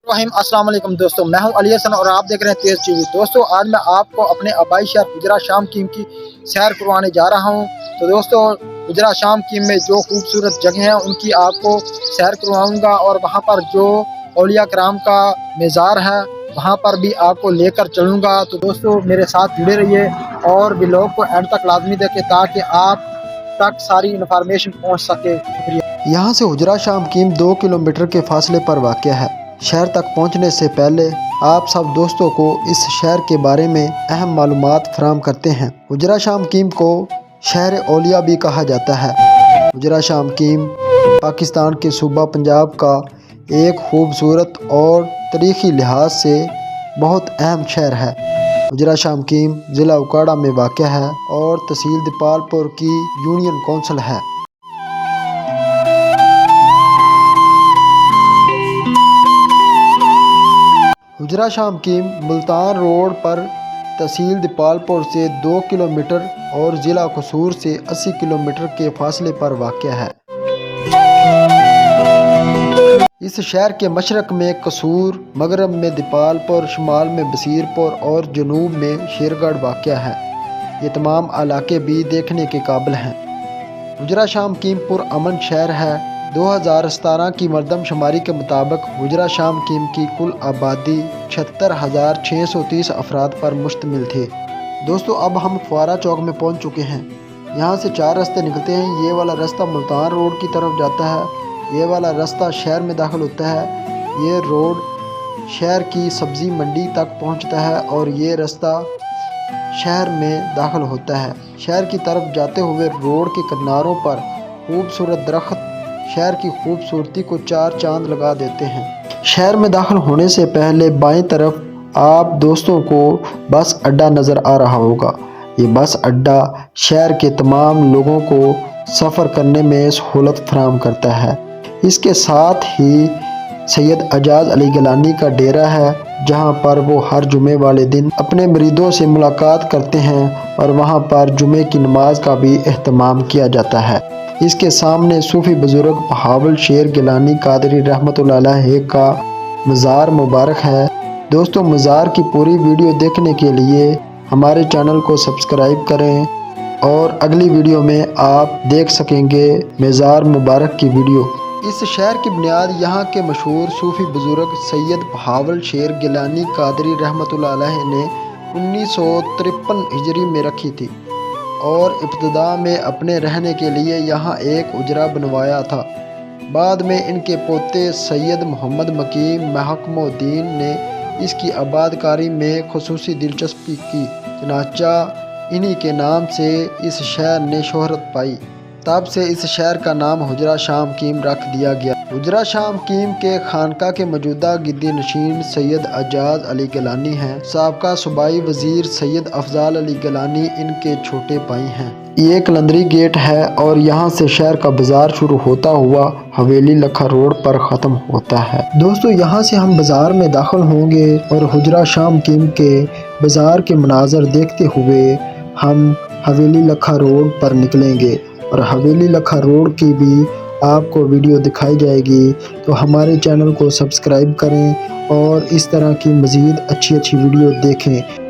अस्सलाम वालेकुम दोस्तों, मैं हूं अली हसन और आप देख रहे हैं तेज टीवी। दोस्तों आज मैं आपको अपने आबाई शहर गुजरा शाम कीम की सैर करवाने जा रहा हूं। तो दोस्तों गुजरा शाम कीम में जो खूबसूरत जगह हैं उनकी आपको सैर करवाऊंगा और वहां पर जो औलिया कराम का मज़ार है वहां पर भी आपको लेकर चलूंगा। तो दोस्तों मेरे साथ जुड़े रहिए और व्लॉग को एंड तक लाजमी देखें ताकि आप तक सारी इन्फॉर्मेशन पहुंच सके। यहाँ से हुजरा शाम कीम 2 किलोमीटर के फासले पर वाक़ है। शहर तक पहुँचने से पहले आप सब दोस्तों को इस शहर के बारे में अहम मालूमात फराहम करते हैं। हुजरा शाम कीम को शहर औलिया भी कहा जाता है। हुजरा शाम कीम पाकिस्तान के सूबा पंजाब का एक खूबसूरत और तारीख़ी लिहाज से बहुत अहम शहर है। हुजरा शाम कीम ज़िला उकाड़ा में वाक़ है और तहसील दीपालपुर की यूनियन कौंसिल है। हुजरा शाम कीम मुल्तान रोड पर तहसील दीपालपुर से 2 किलोमीटर और ज़िला कसूर से 80 किलोमीटर के फासले पर वाक़ है। इस शहर के मशरक़ में कसूर, मगरब में दीपालपुर, शुमाल में बसीरपुर और जनूब में शेरगढ़ वाक़ है। ये तमाम इलाके भी देखने के काबिल हैं। हुजरा शाम कीम पुरअमन शहर है। 2017 की मरदमशुमारी के मुताबिक हुजरा शाम कीम की कुल आबादी 76,630 अफराद पर मुश्तमिल थे। दोस्तों अब हम फुआरा चौक में पहुंच चुके हैं। यहाँ से 4 रास्ते निकलते हैं। ये वाला रास्ता मुल्तान रोड की तरफ जाता है, ये वाला रास्ता शहर में दाखिल होता है, ये रोड शहर की सब्ज़ी मंडी तक पहुँचता है और ये रास्ता शहर में दाखिल होता है। शहर की तरफ जाते हुए रोड के किनारों पर खूबसूरत दरख्त शहर की खूबसूरती को 4 चांद लगा देते हैं। शहर में दाखिल होने से पहले बाएं तरफ आप दोस्तों को बस अड्डा नज़र आ रहा होगा। ये बस अड्डा शहर के तमाम लोगों को सफ़र करने में सहूलत फराहम करता है। इसके साथ ही सैयद एजाज अली गिलानी का डेरा है, जहां पर वो हर जुमे वाले दिन अपने मुरीदों से मुलाकात करते हैं और वहां पर जुमे की नमाज का भी एहतमाम किया जाता है। इसके सामने सूफ़ी बुज़ुर्ग बहावल शेर गिलानी कादरी रहमतुल्लाह अलैह का मज़ार मुबारक है। दोस्तों मज़ार की पूरी वीडियो देखने के लिए हमारे चैनल को सब्सक्राइब करें और अगली वीडियो में आप देख सकेंगे मज़ार मुबारक की वीडियो। इस शहर की बुनियाद यहाँ के मशहूर सूफ़ी बुज़ुर्ग सैयद बहावल शेर गिलानी कादरी रहमतुल्लाह अलैह ने 1953 हिजरी में रखी थी और इब्तिदा में अपने रहने के लिए यहाँ एक उजरा बनवाया था। बाद में इनके पोते सैयद मोहम्मद मकीम महकमुद्दीन ने इसकी आबादकारी में खुसूसी दिलचस्पी की, चनाचा इन्हीं के नाम से इस शहर ने शोहरत पाई। तब से इस शहर का नाम हुजरा शाम कीम रख दिया गया। हुजरा शाम कीम के खानका के मौजूदा गिद्दी नशीन सैयद एजाज अली गिलानी हैं। साबका सूबाई वजीर सैयद अफजाल अली गिलानी इनके छोटे भाई हैं। ये कलंदरी गेट है और यहाँ से शहर का बाजार शुरू होता हुआ हवेली लखा रोड पर ख़त्म होता है। दोस्तों यहाँ से हम बाज़ार में दाखिल होंगे और हुजरा शाम कीम के बाज़ार के मनाजर देखते हुए हम हवेली लखा रोड पर निकलेंगे और हवेली लखा रोड की भी आपको वीडियो दिखाई जाएगी। तो हमारे चैनल को सब्सक्राइब करें और इस तरह की मज़ीद अच्छी वीडियो देखें।